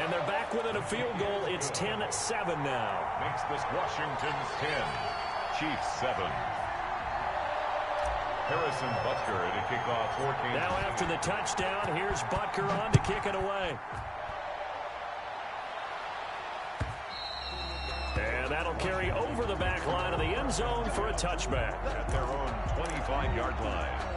And they're back within a field goal. It's 10-7 now. Makes this Washington's 10. Chiefs 7. Harrison Butker to kick off for Kansas. Now after the touchdown, here's Butker on to kick it away. And that'll carry over the back line of the end zone for a touchback. At their own 25-yard line.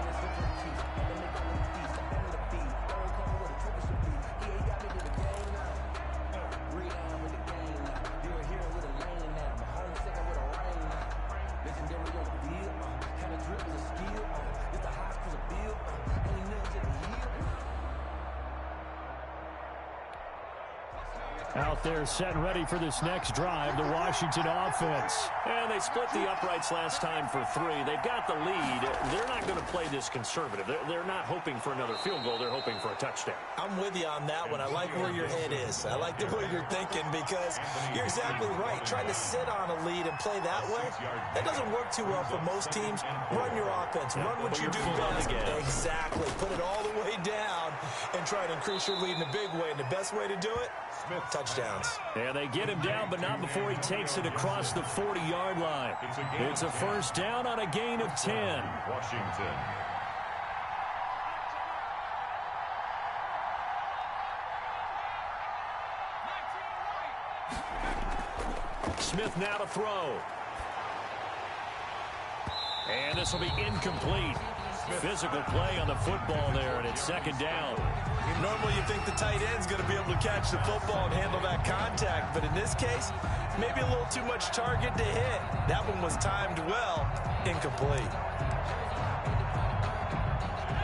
Out there set and ready for this next drive, the Washington offense. And they split the uprights last time for 3. They've got the lead. They're not going to play this conservative. They're not hoping for another field goal. They're hoping for a touchdown. I'm with you on that one. I like where your head is. I like the way you're thinking because you're exactly right. Trying to sit on a lead and play that way, that doesn't work too well for most teams. Run your offense. Run what you do best. Exactly. Put it all the way down and try to increase your lead in a big way. And the best way to do it, touchdowns. And they get him down, but not before he takes it across the 40-yard line. It's a first down on a gain of 10. Washington. Smith now to throw. And this will be incomplete. Physical play on the football there, and it's second down. Normally you think the tight end's going to be able to catch the football and handle that contact, but in this case, maybe a little too much target to hit. That one was timed well, incomplete.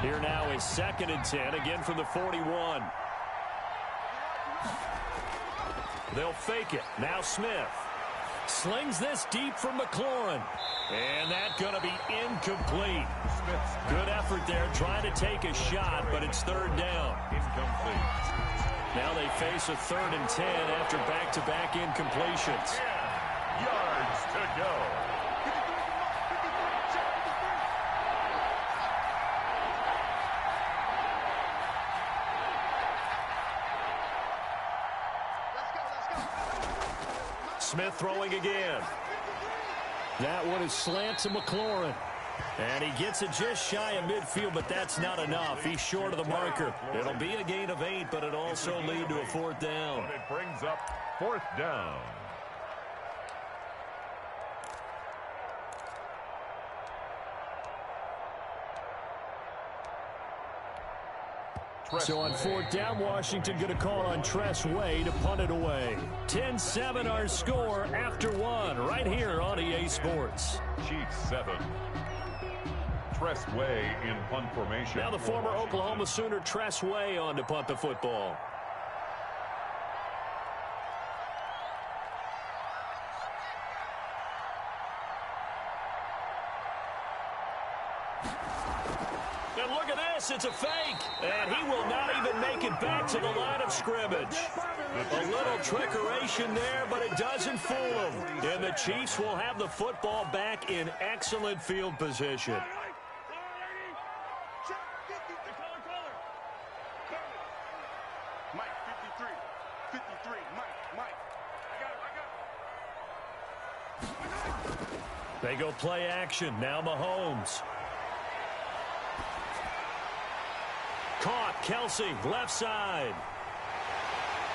Here now is 2nd and 10, again from the 41. They'll fake it. Now Smith slings this deep from McLaurin. And that's going to be incomplete. Good effort there trying to take a shot, but it's 3rd down. Incomplete. Now they face a 3rd and 10 after back-to-back incompletions. 10 yards to go. Smith throwing again. That one is slant to McLaurin. And he gets it just shy of midfield, but that's not enough. He's short of the marker. It'll be a gain of 8, but it'll also lead to a 4th down. And it brings up 4th down. So on 4th down, Washington going to call on Tress Way to punt it away. 10-7 our score after 1 right here on EA Sports. Chiefs 7. Tress Way in punt formation. Now the former Oklahoma Sooner Tress Way on to punt the football. And look at this, it's a fake. And he will not even make it back to the line of scrimmage. A little trickeration there, but it doesn't fool him. And the Chiefs will have the football back in excellent field position. They go play action. Now Mahomes. Caught. Kelsey, left side.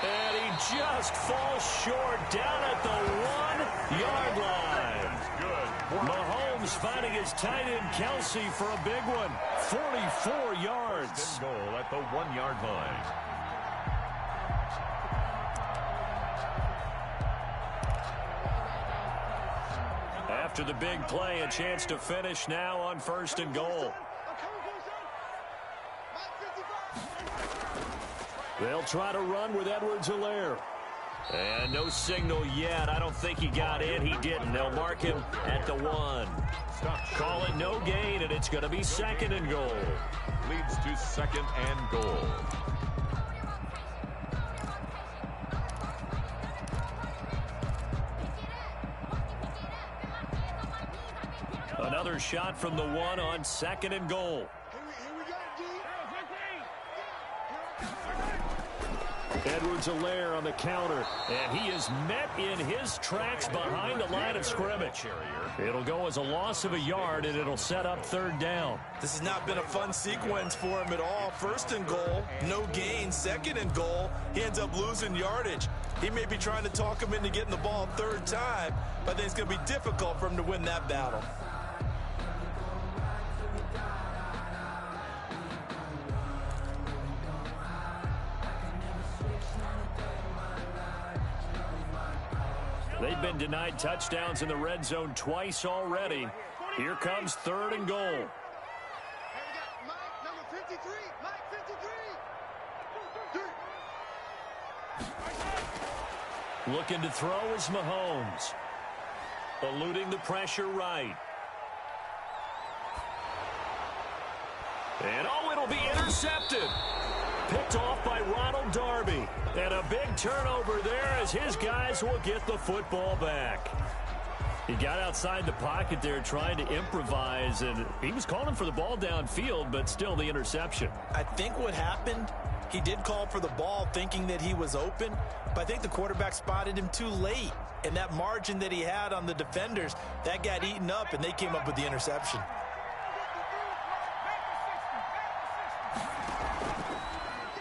And he just falls short down at the 1-yard line. Mahomes finding his tight end Kelsey for a big one. 44 yards. Goal at the 1-yard line. After the big play, a chance to finish now on 1st and goal. They'll try to run with Edwards-Helaire. And no signal yet. I don't think he got in. He didn't. They'll mark him at the 1. Call it no gain, and it's going to be 2nd and goal. Leads to 2nd and goal. Another shot from the 1 on 2nd and goal. Edwards-Helaire on the counter, and he is met in his tracks behind the line of scrimmage. It'll go as a loss of a yard, and it'll set up third down. This has not been a fun sequence for him at all. First and goal, no gain. Second and goal, he ends up losing yardage. He may be trying to talk him into getting the ball third time, but I think it's going to be difficult for him to win that battle. They've been denied touchdowns in the red zone twice already. Here comes third and goal. Looking to throw is Mahomes. Eluding the pressure right. And oh, it'll be intercepted. Picked off by Ronald Darby. And a big turnover there as his guys will get the football back. He got outside the pocket there trying to improvise, and he was calling for the ball downfield, but still the interception. I think what happened, he did call for the ball thinking that he was open, but I think the quarterback spotted him too late. And that margin that he had on the defenders, that got eaten up, and they came up with the interception.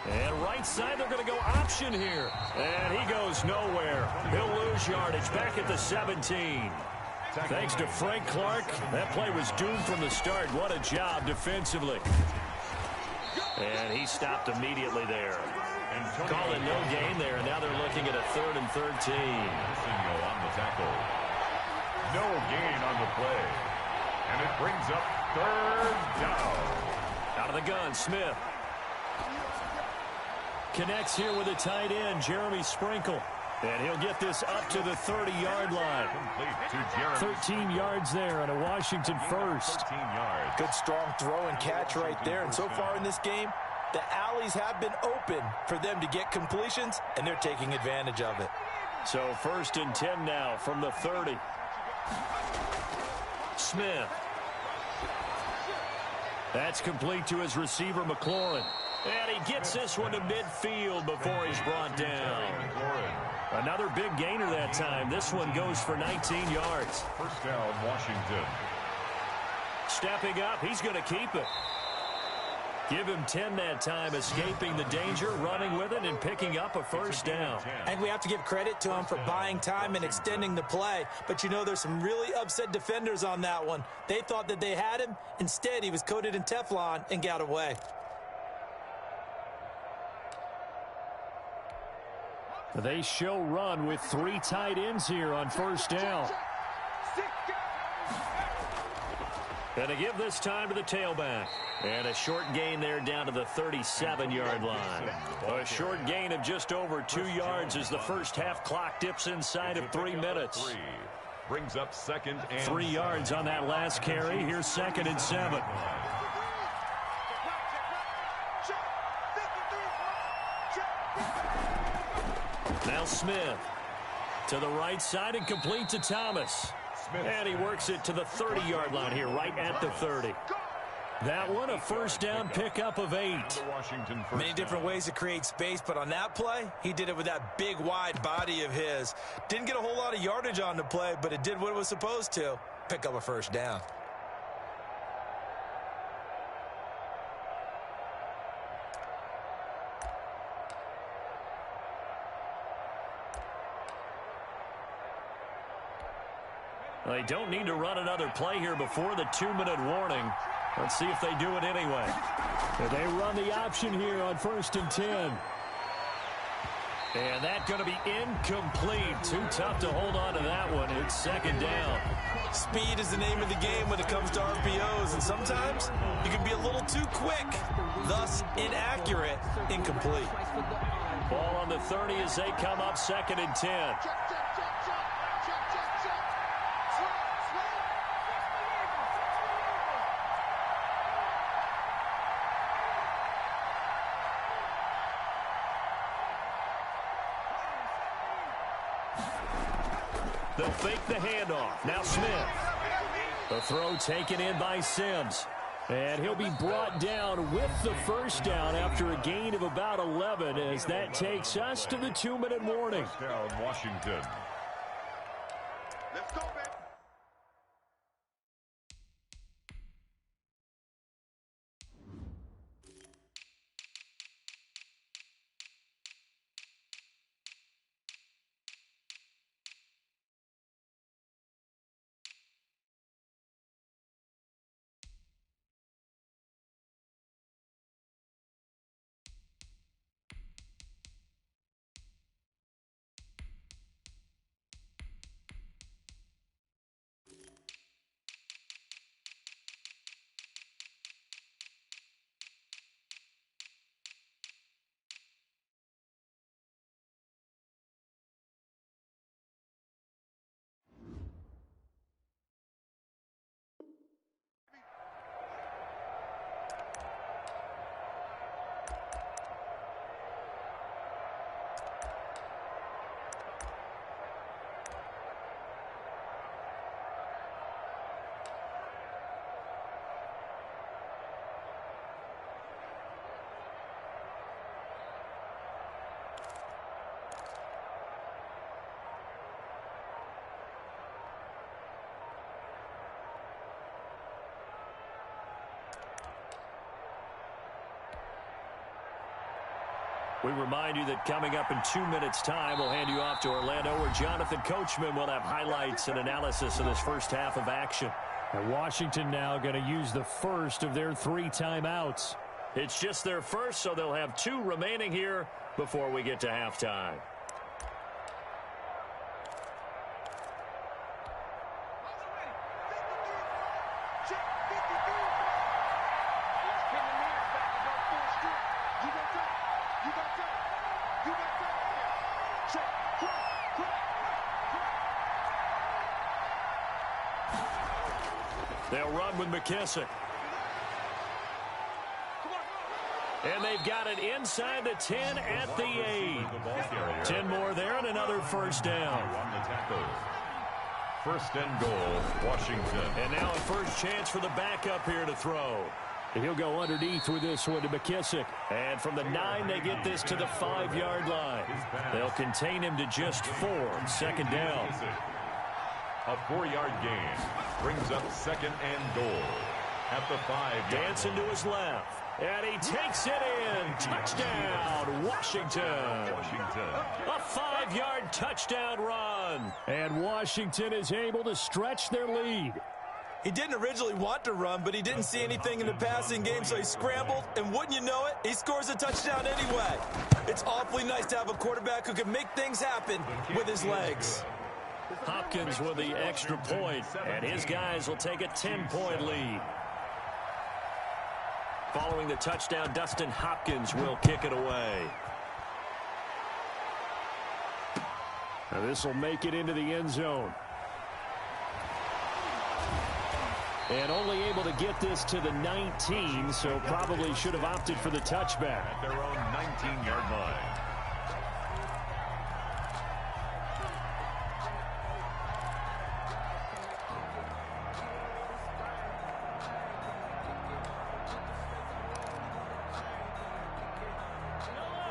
And right side, they're going to go option here. And he goes nowhere. He'll lose yardage back at the 17. Thanks to Frank Clark, that play was doomed from the start. What a job defensively. And he stopped immediately there. Calling no gain there, and now they're looking at a 3rd and 13. On the tackle. No gain on the play. And it brings up third down. Out of the gun, Smith. Connects here with a tight end, Jeremy Sprinkle. And he'll get this up to the 30-yard line. 13 yards there on a Washington first. 13 yards. Good strong throw and catch right there. And so far in this game, the alleys have been open for them to get completions, and they're taking advantage of it. So 1st and 10 now from the 30. Smith. That's complete to his receiver, McLaurin. And he gets this one to midfield before he's brought down. Another big gainer that time. This one goes for 19 yards. First down, Washington. Stepping up, he's going to keep it. Give him 10 that time, escaping the danger, running with it, and picking up a first down. And we have to give credit to him for buying time and extending the play. But, you know, there's some really upset defenders on that one. They thought that they had him. Instead, he was coated in Teflon and got away. They show run with 3 tight ends here on first down. And to give this time to the tailback. And a short gain there down to the 37-yard line. A short gain of just over 2 yards as the first half clock dips inside of 3 minutes. Brings up 2nd and 3 yards on that last carry. Here's 2nd and 7. Now Smith to the right side and complete to Thomas. And he works it to the 30-yard line here, right at the 30. That one, a first down pickup of 8. Many different ways to create space, but on that play, he did it with that big, wide body of his. Didn't get a whole lot of yardage on the play, but it did what it was supposed to. Pick up a first down. They don't need to run another play here before the 2-minute warning. Let's see if they do it anyway. They run the option here on 1st and 10. And that's going to be incomplete. Too tough to hold on to that one. It's 2nd down. Speed is the name of the game when it comes to RPOs, and sometimes you can be a little too quick, thus inaccurate, incomplete. Ball on the 30 as they come up 2nd and 10. They'll fake the handoff. Now Smith. The throw taken in by Sims. And he'll be brought down with the first down after a gain of about 11 as that takes us to the 2-minute warning. First down, Washington. Let's go, man. We remind you that coming up in 2 minutes' time, we'll hand you off to Orlando, where Jonathan Coachman will have highlights and analysis of this first half of action. And Washington now going to use the first of their 3 timeouts. It's just their first, so they'll have 2 remaining here before we get to halftime. They'll run with McKissick. And they've got it inside the 10 at the 8. 10 more there and another first down. First and goal, Washington. And now a first chance for the backup here to throw. And he'll go underneath with this one to McKissick. And from the 9, they get this to the 5-yard line. They'll contain him to just 4. Second down. A 4-yard gain brings up second and goal at the 5-yard line. Dancing to his left. And he takes it in. Touchdown, Washington. A 5-yard touchdown run. And Washington is able to stretch their lead. He didn't originally want to run, but he didn't see anything in the passing game, so he scrambled, and wouldn't you know it, he scores a touchdown anyway. It's awfully nice to have a quarterback who can make things happen with his legs. Hopkins with the extra point, and his guys will take a 10-point lead. Following the touchdown, Dustin Hopkins will kick it away. Now this will make it into the end zone. And only able to get this to the 19, so probably should have opted for the touchback. At their own 19-yard line.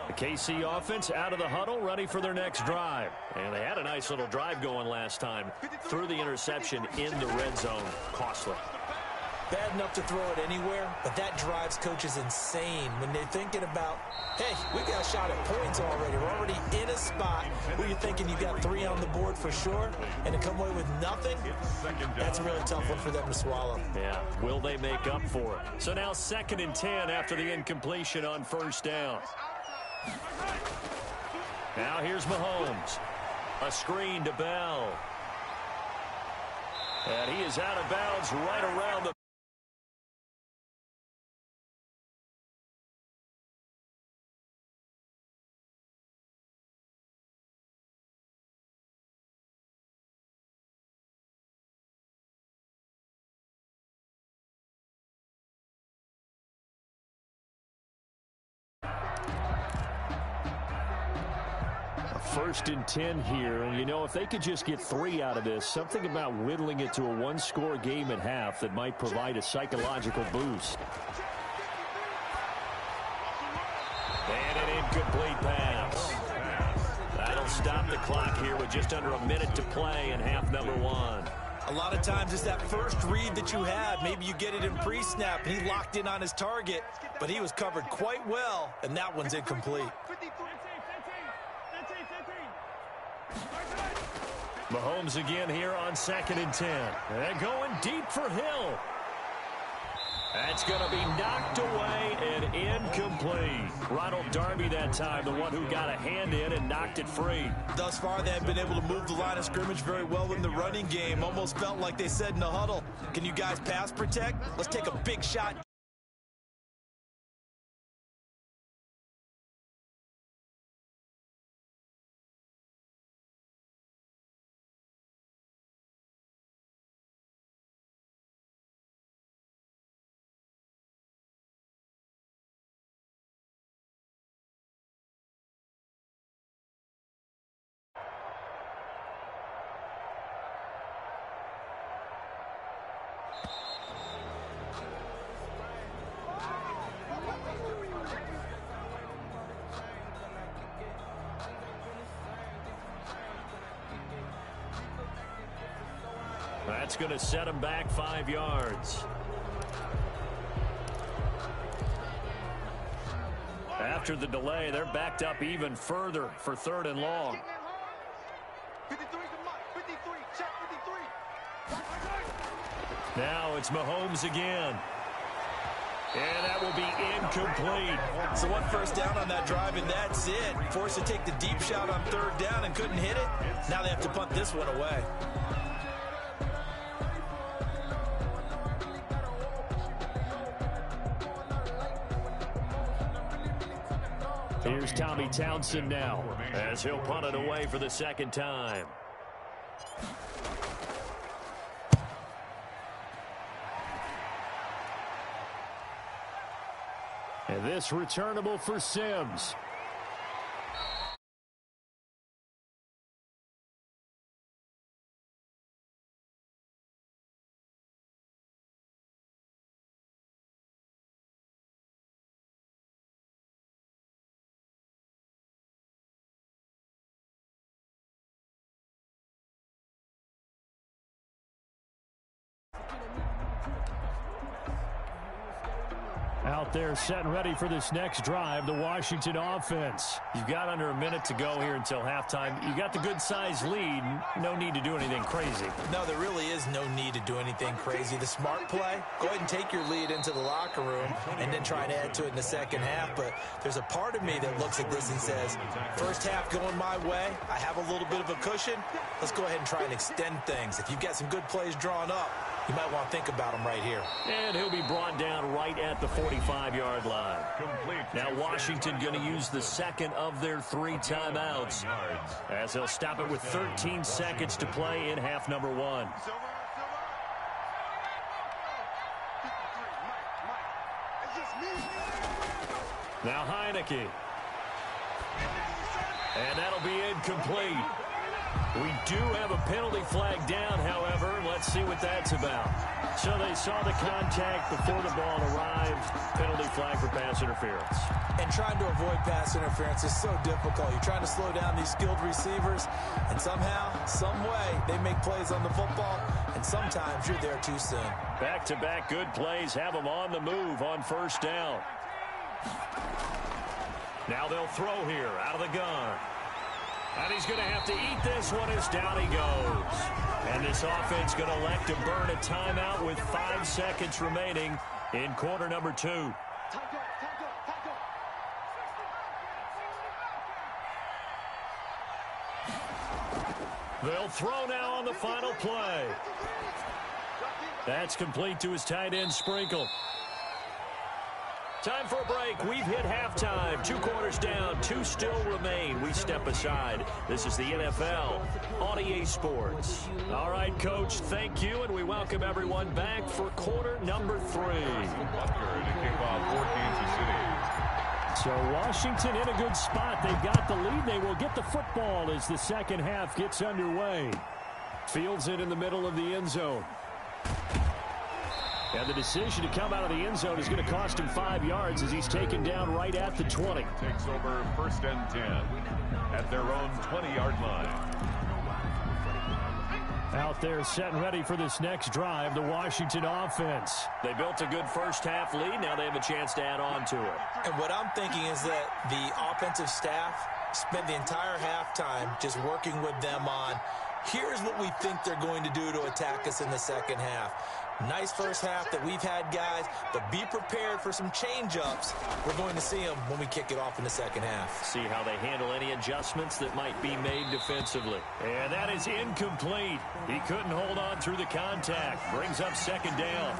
The KC offense out of the huddle, ready for their next drive. And they had a nice little drive going last time. Threw the interception in the red zone. Costly. Bad enough to throw it anywhere, but that drives coaches insane when they're thinking about, hey, we got a shot at points already. We're already in a spot where you're thinking you got 3 on the board for sure, and to come away with nothing, that's a really tough one for them to swallow. Yeah, will they make up for it? So now 2nd and 10 after the incompletion on first down. Now here's Mahomes. A screen to Bell. And he is out of bounds right around the 1st and 10 here. And, you know, if they could just get 3 out of this, something about whittling it to a one-score game at half that might provide a psychological boost. And an incomplete pass. That'll stop the clock here with just under a minute to play in half number 1. A lot of times it's that first read that you have. Maybe you get it in pre-snap, and he locked in on his target, but he was covered quite well, and that one's incomplete. Mahomes again here on 2nd and 10. And going deep for Hill. That's going to be knocked away and incomplete. Ronald Darby that time, the one who got a hand in and knocked it free. Thus far, they have been able to move the line of scrimmage very well in the running game. Almost felt like they said in the huddle, can you guys pass protect? Let's take a big shot. That's going to set him back 5 yards. After the delay, they're backed up even further for 3rd and long. Now it's Mahomes again. And that will be incomplete. So 1 first down on that drive, and that's it. Forced to take the deep shot on 3rd down and couldn't hit it. Now they have to punt this one away. Here's Tommy Townsend now as he'll punt it away for the 2nd time. And this returnable for Sims. Out there set and ready for this next drive, the Washington offense. You've got under a minute to go here until halftime. You got the good-sized lead. No need to do anything crazy. No, there really is no need to do anything crazy. The smart play, go ahead and take your lead into the locker room and then try and add to it in the 2nd half. But there's a part of me that looks at this and says, first half going my way, I have a little bit of a cushion. Let's go ahead and try and extend things. If you've got some good plays drawn up, you might want to think about them right here. And he'll be brought down right at the 45-yard line. Now Washington going to use the 2nd of their 3 timeouts as they'll stop it with 13 seconds to play in half number 1. Now Heineke. And that'll be incomplete. We do have a penalty flag down, however. Let's see what that's about. So they saw the contact before the ball arrived. Penalty flag for pass interference. And trying to avoid pass interference is so difficult. You're trying to slow down these skilled receivers, and somehow, some way, they make plays on the football, and sometimes you're there too soon. Back-to-back good plays have them on the move on 1st down. Now they'll throw here out of the gun. And he's going to have to eat this one as down he goes. And this offense going to elect to burn a timeout with 5 seconds remaining in quarter number 2. They'll throw now on the final play. That's complete to his tight end, Sprinkle. Time for a break. We've hit halftime. 2 quarters down. 2 still remain. We step aside. This is the NFL on EA Sports. All right, Coach, thank you, and we welcome everyone back for quarter number 3. Butker to kick off for Kansas City. So Washington in a good spot. They've got the lead. They will get the football as the second half gets underway. Fields it in the middle of the end zone. And the decision to come out of the end zone is going to cost him 5 yards as he's taken down right at the 20. Takes over 1st and 10 at their own 20-yard line. Out there set and ready for this next drive, the Washington offense. They built a good first half lead. Now they have a chance to add on to it. And what I'm thinking is that the offensive staff spent the entire halftime just working with them on, here's what we think they're going to do to attack us in the second half. Nice first half that we've had, guys, but be prepared for some change-ups. We're going to see them when we kick it off in the second half. See how they handle any adjustments that might be made defensively. And that is incomplete. He couldn't hold on through the contact. Brings up second down.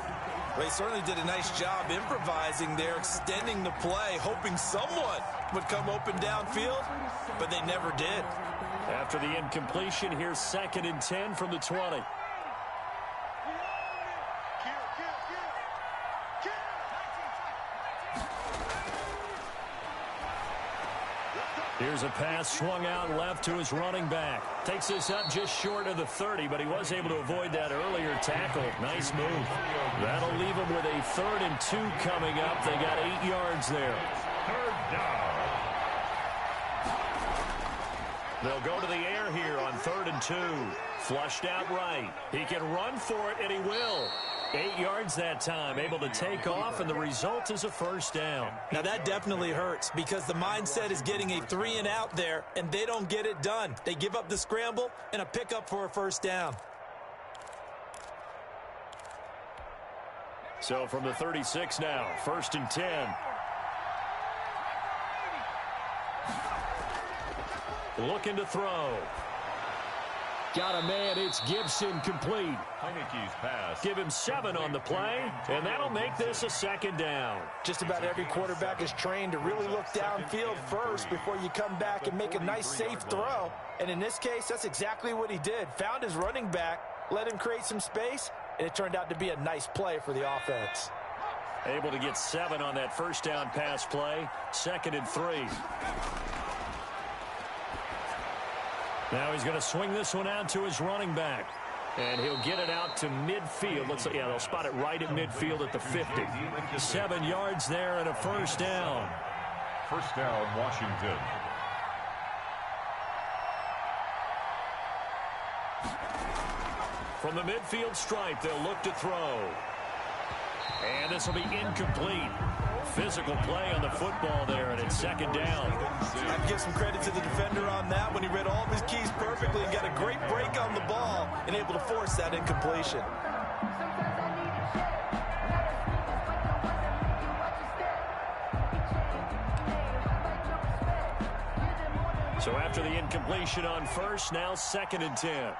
Well, he certainly did a nice job improvising there, extending the play, hoping someone would come open downfield, but they never did. After the incompletion, here's 2nd and 10 from the 20. Here's a pass swung out left to his running back. Takes this up just short of the 30, but he was able to avoid that earlier tackle. Nice move. That'll leave him with a 3rd and 2 coming up. They got 8 yards there. 3rd down. They'll go to the air here on 3rd and 2. Flushed out right. He can run for it, and he will. 8 yards that time, able to take off, and the result is a first down. Now that definitely hurts because the mindset is getting a 3 and out there, and they don't get it done. They give up the scramble and a pickup for a first down. So from the 36 now, 1st and 10. Looking to throw. Got a man, it's Gibson, complete. Heineke's pass. Give him 7 on the play, and that'll make this a 2nd down. Just about every quarterback is trained to really look downfield first before you come back and make a nice, safe throw. And in this case, that's exactly what he did. Found his running back, let him create some space, and it turned out to be a nice play for the offense. Able to get 7 on that first down pass play. 2nd and 3. Now he's going to swing this one out to his running back. And he'll get it out to midfield. Looks like, yeah, they'll spot it right at midfield at the 50. 7 yards there and a first down. First down, Washington. From the midfield stripe, they'll look to throw. And this will be incomplete. Physical play on the football there, and it's 2nd down. I'd give some credit to the defender on that when he read all of his keys perfectly and got a great break on the ball and able to force that incompletion. So after the incompletion on first, now 2nd and 10.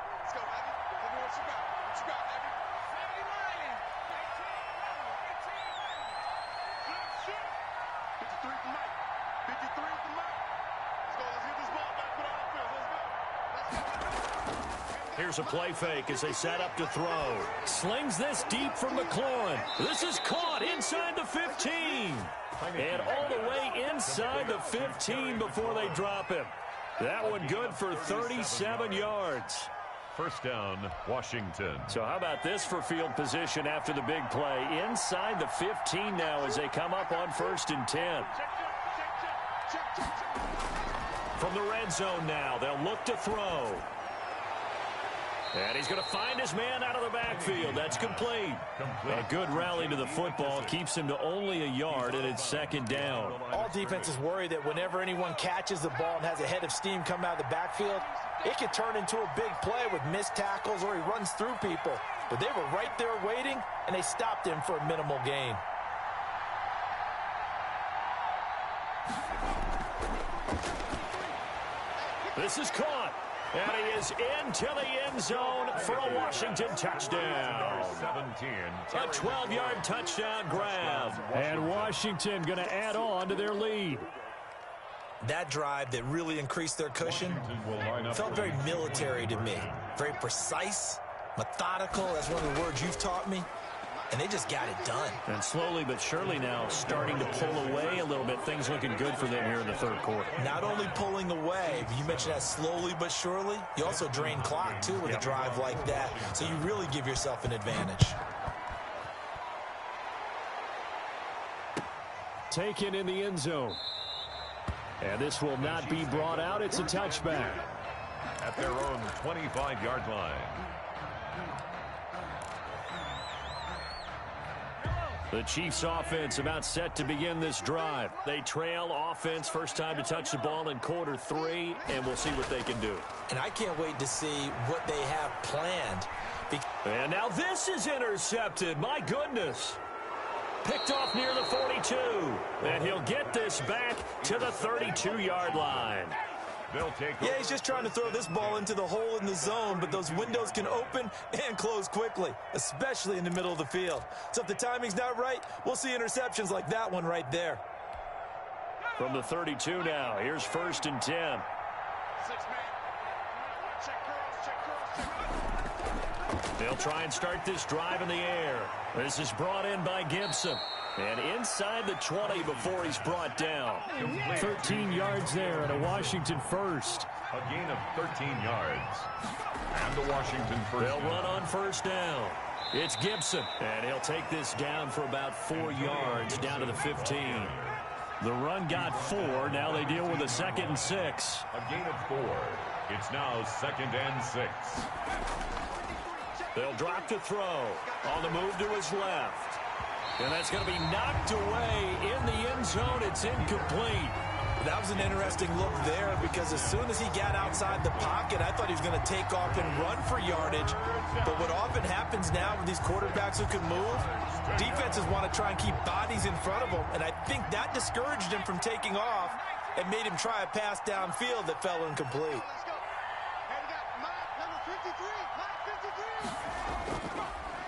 Here's a play fake as they set up to throw. Slings this deep from McLaurin. This is caught inside the 15. And all the way inside the 15 before they drop him. That one good for 37 yards. First down, Washington. So how about this for field position after the big play? Inside the 15 now as they come up on 1st and 10. From the red zone now, they'll look to throw. And he's going to find his man out of the backfield. That's complete. A good rally to the football keeps him to only a yard, and it's 2nd down. All defenses worry that whenever anyone catches the ball and has a head of steam come out of the backfield, it could turn into a big play with missed tackles or he runs through people. But they were right there waiting, and they stopped him for a minimal gain. This is caught. And he is into the end zone for a Washington touchdown. 17. A 12-yard touchdown grab. And Washington going to add on to their lead. That drive that really increased their cushion felt very military to me. Very precise, methodical. That's one of the words you've taught me. and they just got it done. And slowly but surely now starting to pull away a little bit. Things looking good for them here in the third quarter. Not only pulling away, but you mentioned that slowly but surely. You also drain clock, too, with a drive like that. So you really give yourself an advantage. Taken in the end zone. And this will not be brought out. It's a touchback. At their own 25-yard line. The Chiefs offense about set to begin this drive. They trail offense, first time to touch the ball in quarter 3, and we'll see what they can do. And I can't wait to see what they have planned. And now this is intercepted. My goodness. Picked off near the 42. And he'll get this back to the 32-yard line. They'll take Yeah, he's just trying to throw this ball into the hole in the zone, but those windows can open and close quickly, especially in the middle of the field. So if the timing's not right, we'll see interceptions like that one right there. From the 32 now, here's 1st and 10. They'll try and start this drive in the air. This is brought in by Gibson. And inside the 20 before he's brought down. 13 yards there and a Washington first. a gain of 13 yards. And the Washington first. They'll run on first down. It's Gibson. And he'll take this down for about 4 yards down to the 15. The run got 4. Now they deal with a 2nd and 6. A gain of 4. It's now 2nd and 6. They'll drop to throw. On the move to his left. And that's going to be knocked away in the end zone. It's incomplete. That was an interesting look there because as soon as he got outside the pocket, I thought he was going to take off and run for yardage. But what often happens now with these quarterbacks who can move, defenses want to try and keep bodies in front of them. And I think that discouraged him from taking off and made him try a pass downfield that fell incomplete.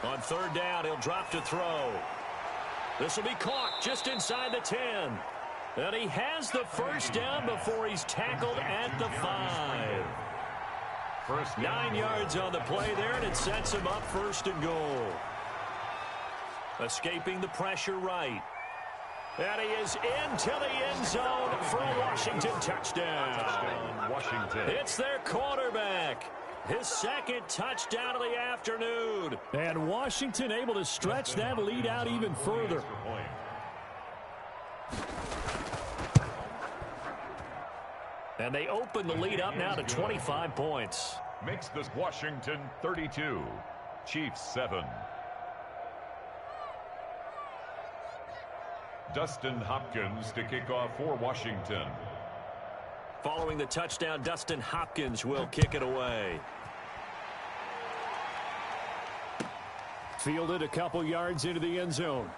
On third down, he'll drop to throw. This will be caught just inside the 10. And he has the first down before he's tackled at the 5. 9 yards on the play there, and it sets him up 1st and goal. Escaping the pressure right. And he is into the end zone for a Washington touchdown. Washington. It's their quarterback. His 2nd touchdown of the afternoon. And Washington able to stretch that lead out even further. And they open the lead up now to 25 points. Makes this Washington 32. Chiefs 7. Dustin Hopkins to kick off for Washington. Following the touchdown, Dustin Hopkins will kick it away. Fielded a couple yards into the end zone.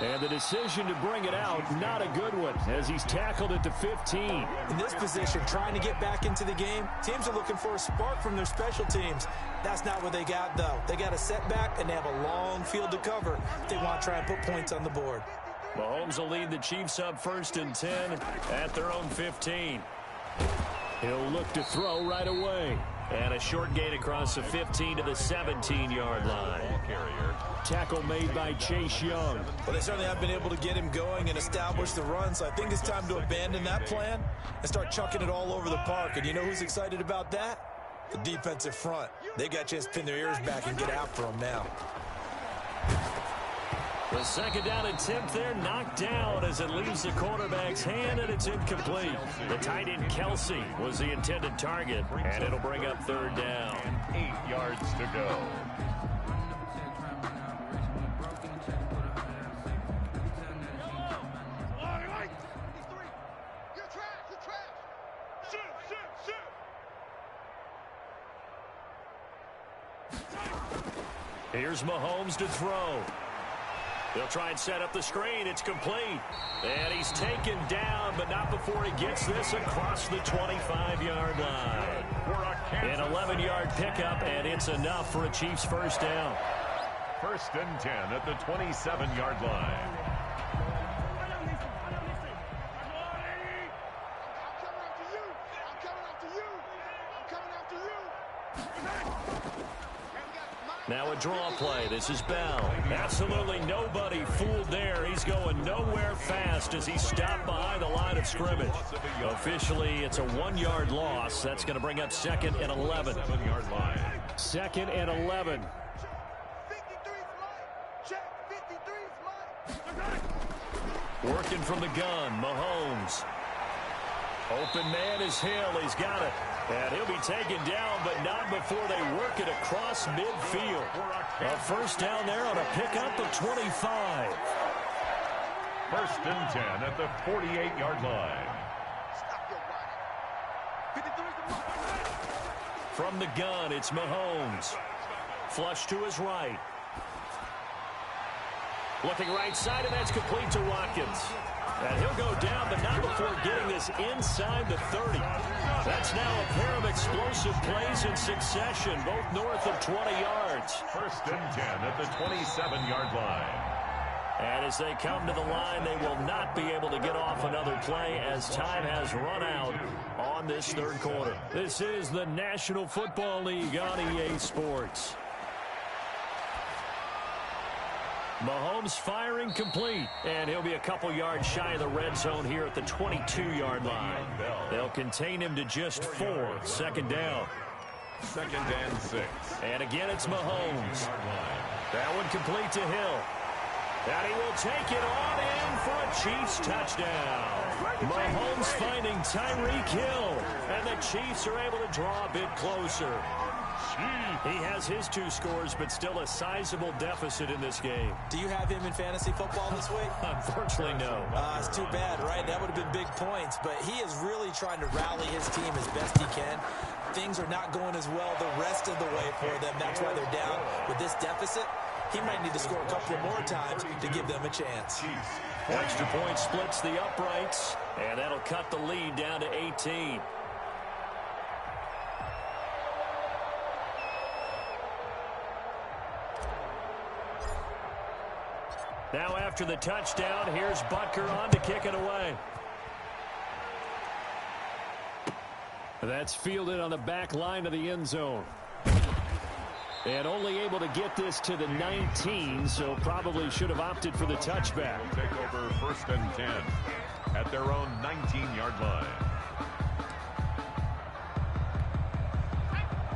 And the decision to bring it out, not a good one, as he's tackled at the 15. In this position, trying to get back into the game, teams are looking for a spark from their special teams. That's not what they got, though. They got a setback, and they have a long field to cover if they want to try and put points on the board. Mahomes will lead the Chiefs up 1st and 10 at their own 15. He'll look to throw right away. And a short gain across the 15 to the 17-yard line. Tackle made by Chase Young. Well, they certainly have been able to get him going and establish the run, so I think it's time to abandon that plan and start chucking it all over the park. And you know who's excited about that? The defensive front. They got a chance to pin their ears back and get after him now. The 2nd down attempt there knocked down as it leaves the quarterback's hand, and it's incomplete. The tight end Kelsey was the intended target, and it'll bring up 3rd down. 8 yards to go. Here's Mahomes to throw. They'll try and set up the screen. It's complete. And he's taken down, but not before he gets this across the 25-yard line. An 11-yard pickup, and it's enough for a Chiefs first down. 1st and 10 at the 27-yard line. Now a draw play. This is Bell. Absolutely nobody fooled there. He's going nowhere fast as he stopped behind the line of scrimmage. Officially, it's a 1-yard loss. That's going to bring up 2nd and 11. 2nd and 11. Working from the gun, Mahomes. Open man is Hill. He's got it. And he'll be taken down, but not before they work it across midfield. A first down there on a pickup of 25. 1st and 10 at the 48-yard line. From the gun, it's Mahomes. Flush to his right. Looking right side, and that's complete to Watkins. And he'll go down, but not before getting this inside the 30. That's now a pair of explosive plays in succession, both north of 20 yards. 1st and 10 at the 27-yard line. And as they come to the line, they will not be able to get off another play as time has run out on this 3rd quarter. This is the National Football League on EA Sports. Mahomes firing complete, and he'll be a couple yards shy of the red zone here at the 22-yard line. They'll contain him to just 4. 2nd down. 2nd and 6. And again, it's Mahomes. That one complete to Hill. And he will take it on in for a Chiefs touchdown. Mahomes finding Tyreek Hill, and the Chiefs are able to draw a bit closer. He has his 2 scores, but still a sizable deficit in this game. Do you have him in fantasy football this week? Unfortunately, no. It's too bad, right? That would have been big points, but he is really trying to rally his team as best he can. Things are not going as well the rest of the way for them. That's why they're down. With this deficit, he might need to score a couple more times to give them a chance. Extra point splits the uprights, and that'll cut the lead down to 18. Now after the touchdown, here's Butker on to kick it away. That's fielded on the back line of the end zone. And only able to get this to the 19, so probably should have opted for the touchback. They'll take over 1st and 10 at their own 19-yard line.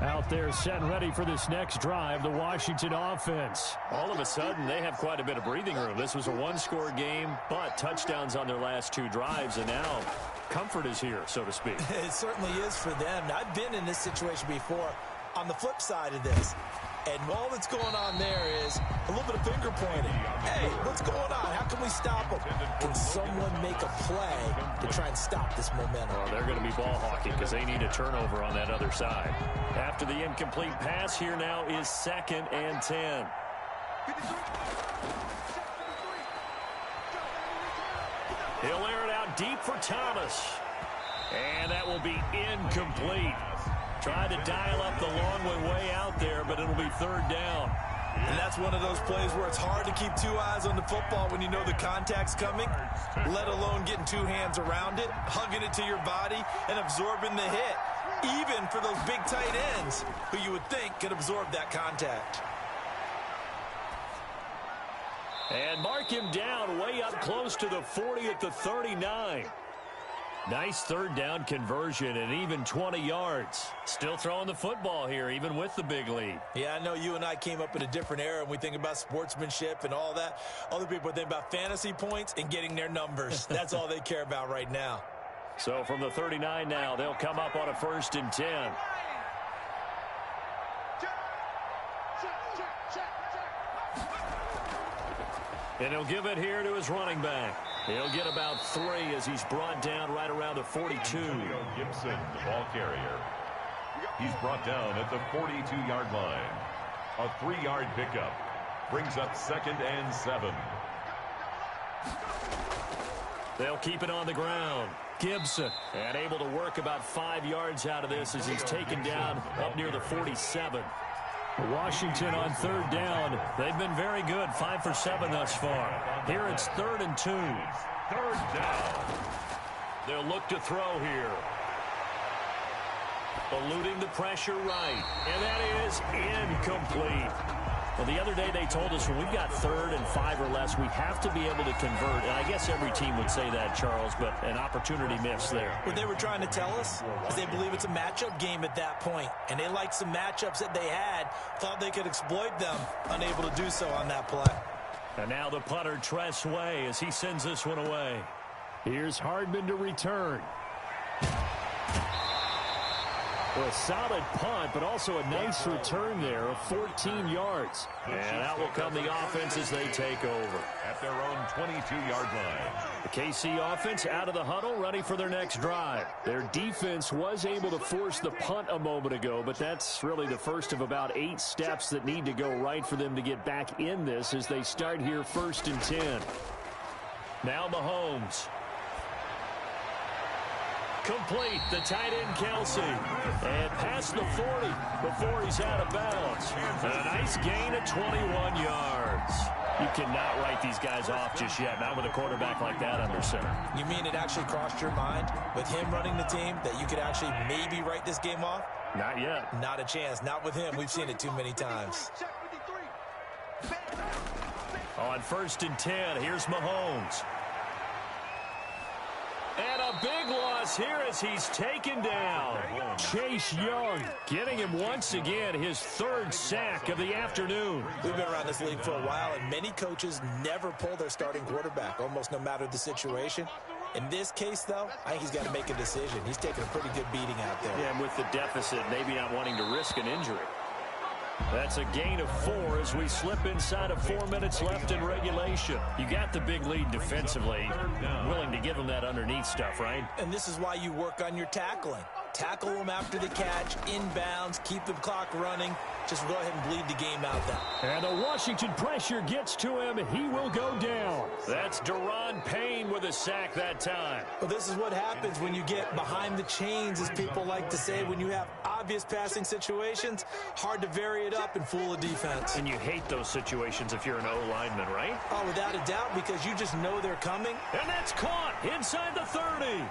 Out there set and ready for this next drive, the Washington offense. All of a sudden, they have quite a bit of breathing room. This was a 1-score game, but touchdowns on their last 2 drives, and now comfort is here, so to speak. It certainly is for them. Now, I've been in this situation before on the flip side of this. And all that's going on there is a little bit of finger pointing. Hey, what's going on? How can we stop them? Can someone make a play to try and stop this momentum? Well, they're going to be ball hawking because they need a turnover on that other side. After the incomplete pass, here now is 2nd and 10. He'll air it out deep for Thomas. And that will be incomplete. Tried to dial up the long way out there, but it'll be 3rd down. And that's one of those plays where it's hard to keep 2 eyes on the football when you know the contact's coming, let alone getting 2 hands around it, hugging it to your body, and absorbing the hit, even for those big tight ends who you would think could absorb that contact. And mark him down way up close to the 40 at the 39. Nice 3rd down conversion and even 20 yards. Still throwing the football here, even with the big lead. Yeah, I know you and I came up in a different era and we think about sportsmanship and all that. Other people think about fantasy points and getting their numbers. That's all they care about right now. So from the 39 now, they'll come up on a 1st and 10. And he'll give it here to his running back. He'll get about 3 as he's brought down right around the 42. Gibson, the ball carrier. He's brought down at the 42-yard line. A 3-yard pickup brings up 2nd and 7. They'll keep it on the ground. Gibson, and able to work about 5 yards out of this as he's taken down up near the 47. Washington on 3rd down. They've been very good, 5 for 7 thus far. Here it's 3rd and 2. 3rd down. They'll look to throw here. Eluding the pressure right. And that is incomplete. Well, the other day they told us when we've got 3rd and 5 or less, we have to be able to convert. And I guess every team would say that, Charles, but an opportunity missed there. What they were trying to tell us is they believe it's a matchup game at that point. And they liked some matchups that they had, thought they could exploit them, unable to do so on that play. And now the punter, Tress Way, as he sends this one away. Here's Hardman to return. A solid punt, but also a nice return there of 14 yards. And out will come the offense as they take over. At their own 22-yard line. The KC offense out of the huddle, ready for their next drive. Their defense was able to force the punt a moment ago, but that's really the first of about 8 steps that need to go right for them to get back in this as they start here 1st and 10. Now Mahomes. Complete, the tight end, Kelsey. And past the 40 before he's out of bounds. A nice gain of 21 yards. You cannot write these guys off just yet, not with a quarterback like that under center. You mean it actually crossed your mind with him running the team that you could actually maybe write this game off? Not yet. Not a chance. Not with him. We've seen it too many times. On 1st and 10, here's Mahomes. And a big loss here as he's taken down. Chase Young getting him once again his 3rd sack of the afternoon. We've been around this league for a while, and many coaches never pull their starting quarterback, almost no matter the situation. In this case, though, I think he's got to make a decision. He's taking a pretty good beating out there. Yeah, and with the deficit, maybe not wanting to risk an injury. That's a gain of 4 as we slip inside of 4 minutes left in regulation. You got the big lead defensively. Willing to give them that underneath stuff, right? And this is why you work on your tackling. Tackle them after the catch, inbounds, keep the clock running. Just go ahead and bleed the game out there. And the Washington pressure gets to him. He will go down. That's Deron Payne with a sack that time. Well, this is what happens when you get behind the chains, as people like to say. When you have obvious passing situations, hard to vary it up and fool a defense. And you hate those situations if you're an O-lineman, right? Oh, without a doubt, because you just know they're coming. And that's caught inside the 30.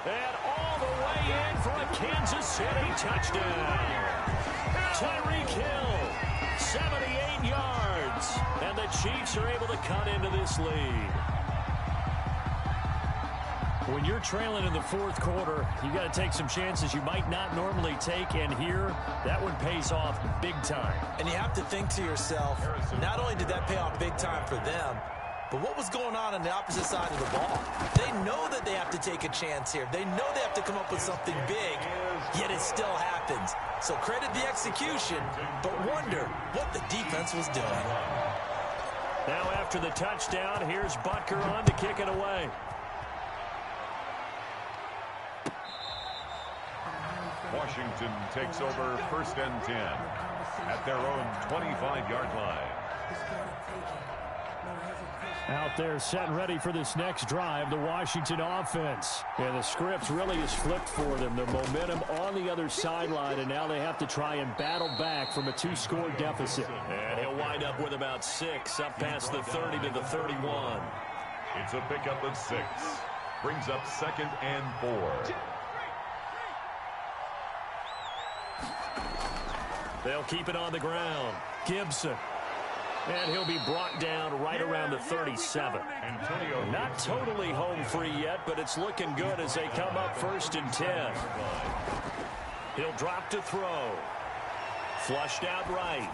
And all the way in for a Kansas City touchdown. Tyreek Hill, 78 yards. And the Chiefs are able to cut into this lead. When you're trailing in the 4th quarter, you got to take some chances you might not normally take. And here, that one pays off big time. And you have to think to yourself, not only did that pay off big time for them, but what was going on the opposite side of the ball? They know that they have to take a chance here. They know they have to come up with something big, yet it still happens. So credit the execution, but wonder what the defense was doing. Now after the touchdown, here's Butker on to kick it away. Washington takes over 1st and 10 at their own 25-yard line. Out there set and ready for this next drive, the Washington offense. And the script really is flipped for them. The momentum on the other sideline, and now they have to try and battle back from a 2-score deficit. And he'll wind up with about 6, up past the 30 to the 31. It's a pickup of 6. Brings up 2nd and 4. They'll keep it on the ground. Gibson. And he'll be brought down right around the 37. Not totally home free yet, but it's looking good as they come up 1st and 10. He'll drop to throw. Flushed out right.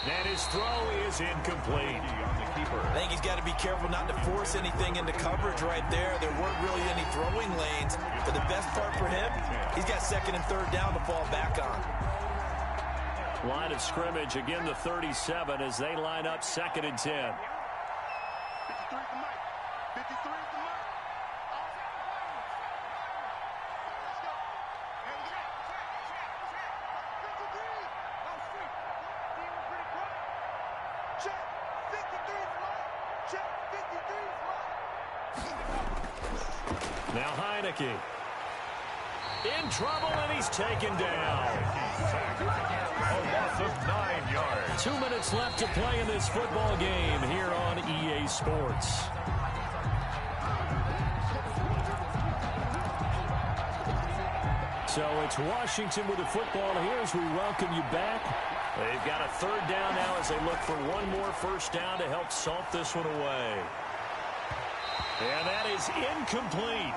And his throw is incomplete. I think he's got to be careful not to force anything into coverage right there. There weren't really any throwing lanes. But the best part for him, he's got 2nd and 3rd down to fall back on. Line of scrimmage, again the 37 as they line up 2nd and 10. Now Heineke. In trouble, and he's taken down. A loss of 9 yards. 2 minutes left to play in this football game here on EA Sports. So it's Washington with the football here as we welcome you back. They've got a third down now as they look for one more first down to help salt this one away. And that is incomplete.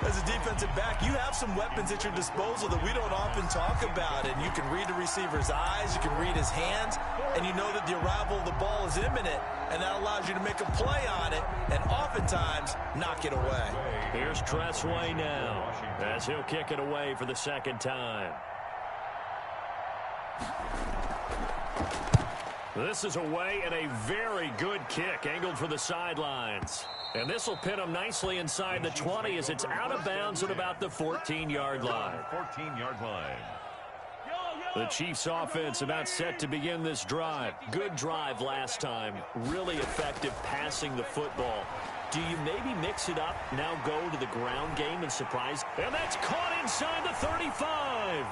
As a defensive back, you have some weapons at your disposal that we don't often talk about. And you can read the receiver's eyes, you can read his hands, and you know that the arrival of the ball is imminent. And that allows you to make a play on it and oftentimes knock it away. Here's Tressway now as he'll kick it away for the second time. This is away and a very good kick angled for the sidelines. And this will pin him nicely inside the 20 as it's out of bounds at about the 14-yard line. 14-yard line. The Chiefs offense about set to begin this drive. Good drive last time. Really effective passing the football. Do you maybe mix it up, now go to the ground game and surprise? And that's caught inside the 35.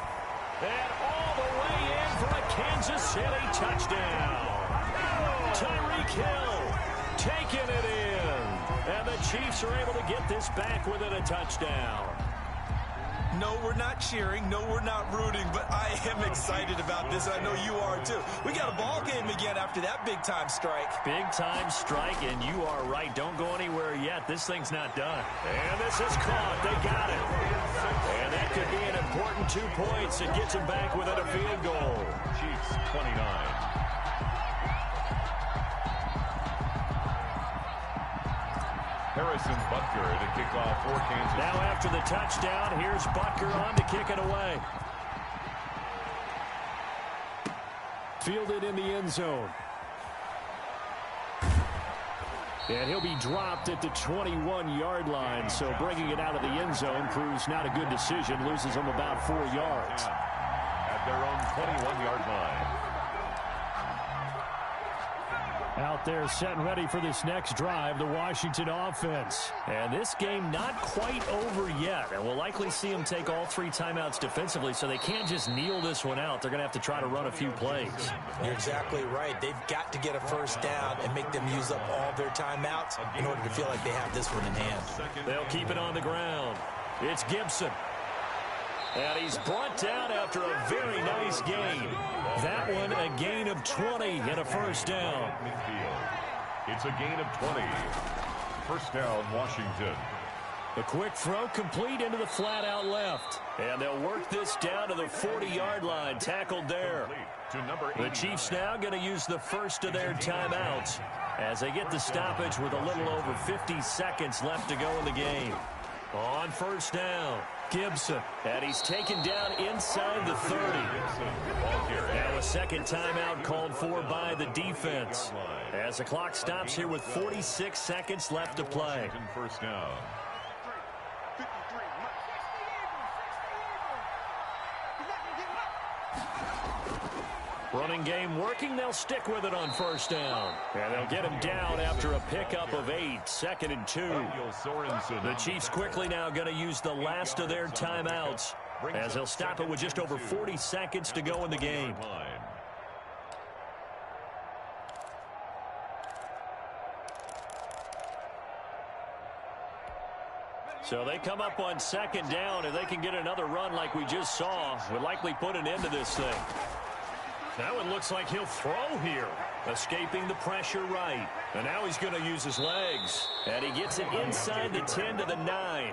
And all the way in for a Kansas City touchdown. Tyreek Hill taking it in. And the Chiefs are able to get this back within a touchdown. No, we're not cheering. No, we're not rooting. But I am excited about this. I know you are, too. We got a ball game again after that big-time strike. Big-time strike, and you are right. Don't go anywhere yet. This thing's not done. And this is caught. They got it. And that could be an important 2 points. It gets them back within a field goal. Chiefs 29. Harrison Butker to kick off for Kansas. Now after the touchdown, here's Butker on to kick it away. Fielded in the end zone. And he'll be dropped at the 21-yard line, so bringing it out of the end zone proves not a good decision. Loses him about 4 yards. At their own 21-yard line. Out there set and ready for this next drive, the Washington offense. And this game not quite over yet. And we'll likely see them take all 3 timeouts defensively, so they can't just kneel this one out. They're going to have to try to run a few plays. You're exactly right. They've got to get a first down and make them use up all their timeouts in order to feel like they have this one in hand. They'll keep it on the ground. It's Gibson. And he's brought down after a very nice gain. That one a gain of 20 and a first down. It's a gain of 20. First down, Washington. A quick throw complete into the flat out left. And they'll work this down to the 40-yard line. Tackled there. The Chiefs now going to use the first of their timeouts as they get the stoppage with a little over 50 seconds left to go in the game. On first down, Gibson. And he's taken down inside the 30. Now a second timeout called for by the defense. As the clock stops here with 46 seconds left to play. First down. Running game working. They'll stick with it on first down. And they'll get him down after a pickup of 8. 2nd and 2. The Chiefs quickly now going to use the last of their timeouts as they'll stop it with just over 40 seconds to go in the game. So they come up on second down. If they can get another run like we just saw, would likely put an end to this thing. That one looks like he'll throw here. Escaping the pressure right. And now he's going to use his legs. And he gets it inside the 10 to the 9.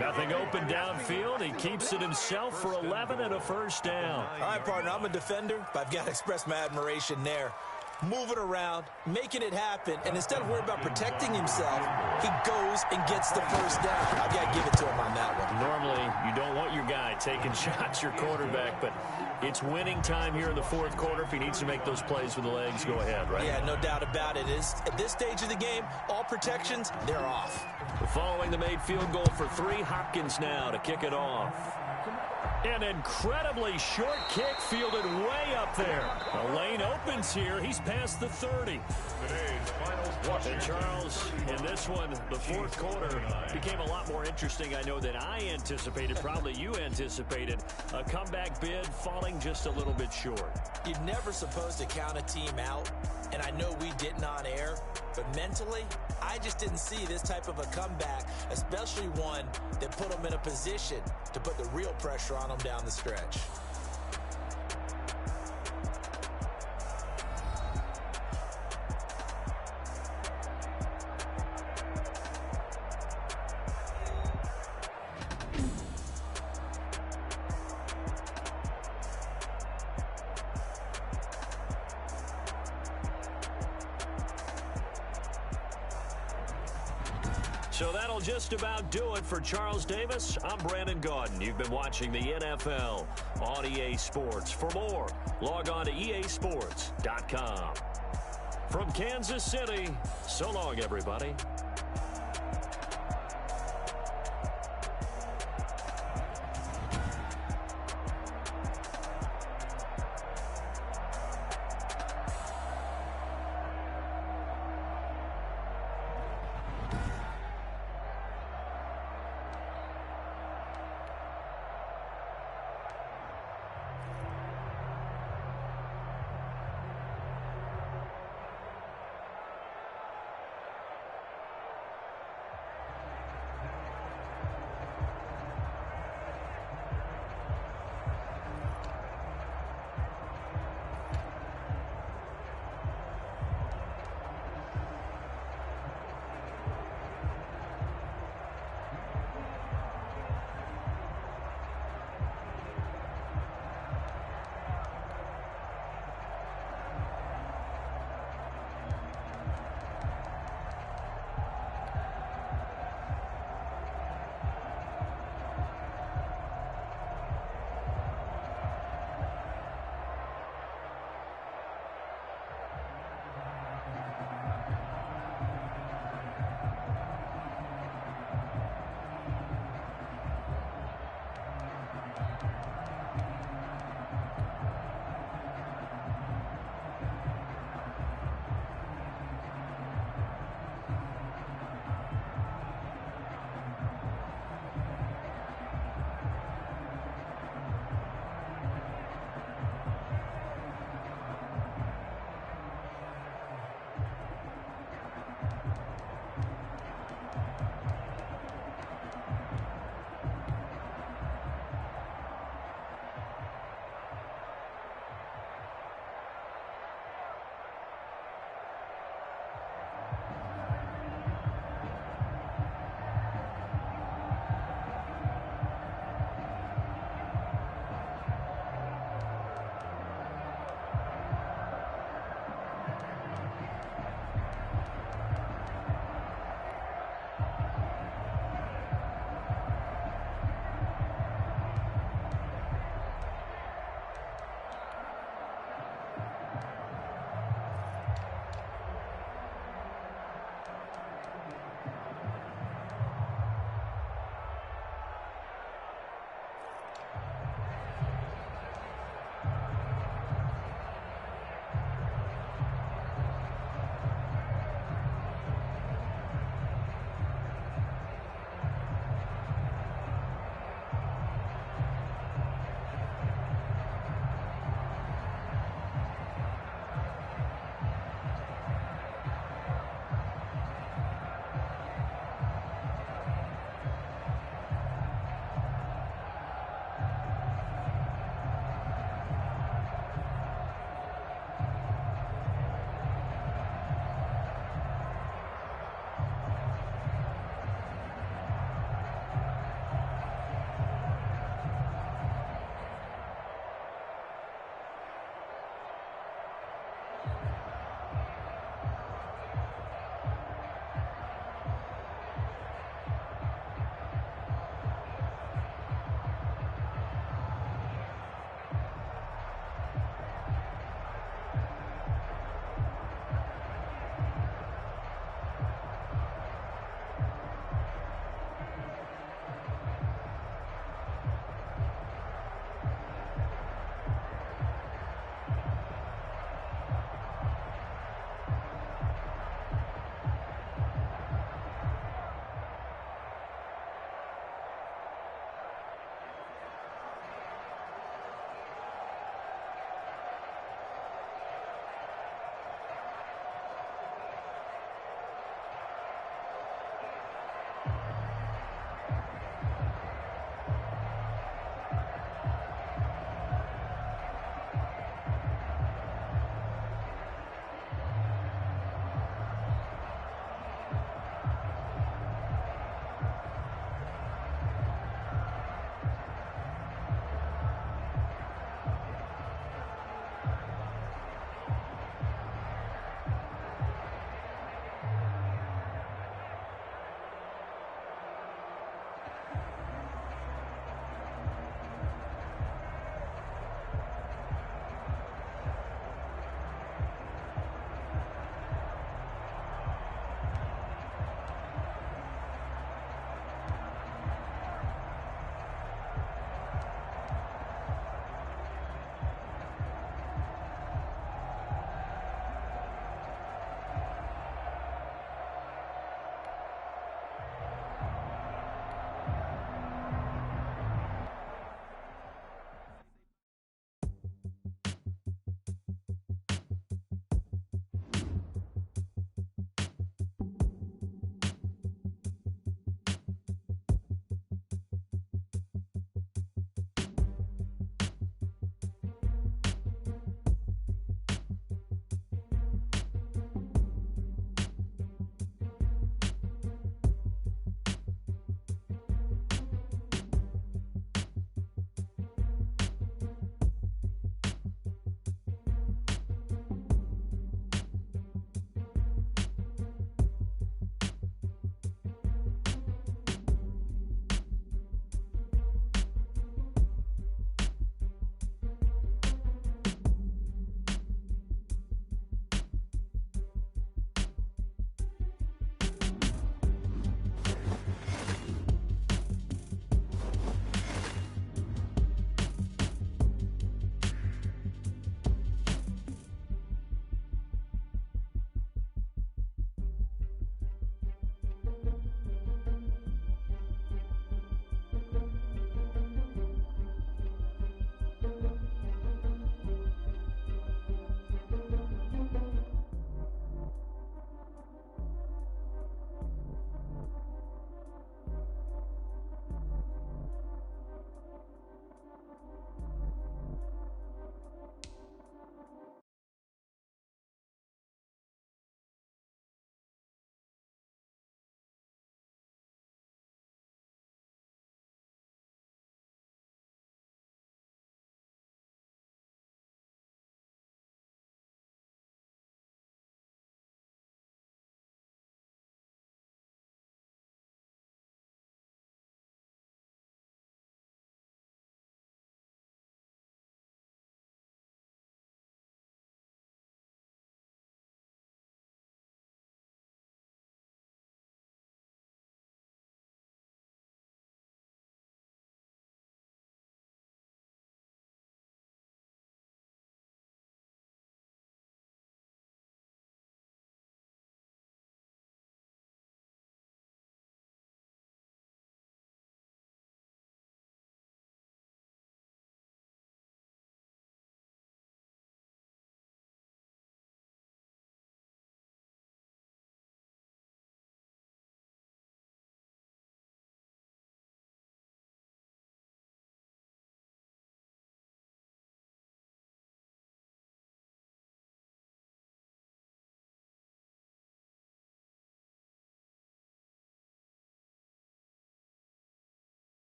Nothing open downfield. He keeps it himself for 11 and a first down. All right, partner, I'm a defender, but I've got to express my admiration there. Moving around, making it happen, and instead of worrying about protecting himself, he goes and gets the first down. I've got to give it to him on that one. Normally, you don't want your guy taking shots, your quarterback, but it's winning time here in the fourth quarter. If he needs to make those plays with the legs, go ahead, right? Yeah, no doubt about it. At this stage of the game, all protections, they're off. Following the made field goal for 3, Hopkins now to kick it off. An incredibly short kick fielded way up there. The lane opens here. He's past the 30. And Charles, in this one, the fourth quarter became a lot more interesting, I know, than I anticipated. Probably you anticipated. A comeback bid falling just a little bit short. You're never supposed to count a team out, and I know we didn't on air, but mentally, I just didn't see this type of a comeback, especially one that put them in a position to put the real pressure on them down the stretch. So that'll just about do it for Charles Davis. I'm Brandon Gaudin. You've been watching the NFL on EA Sports. For more, log on to easports.com. From Kansas City, so long, everybody.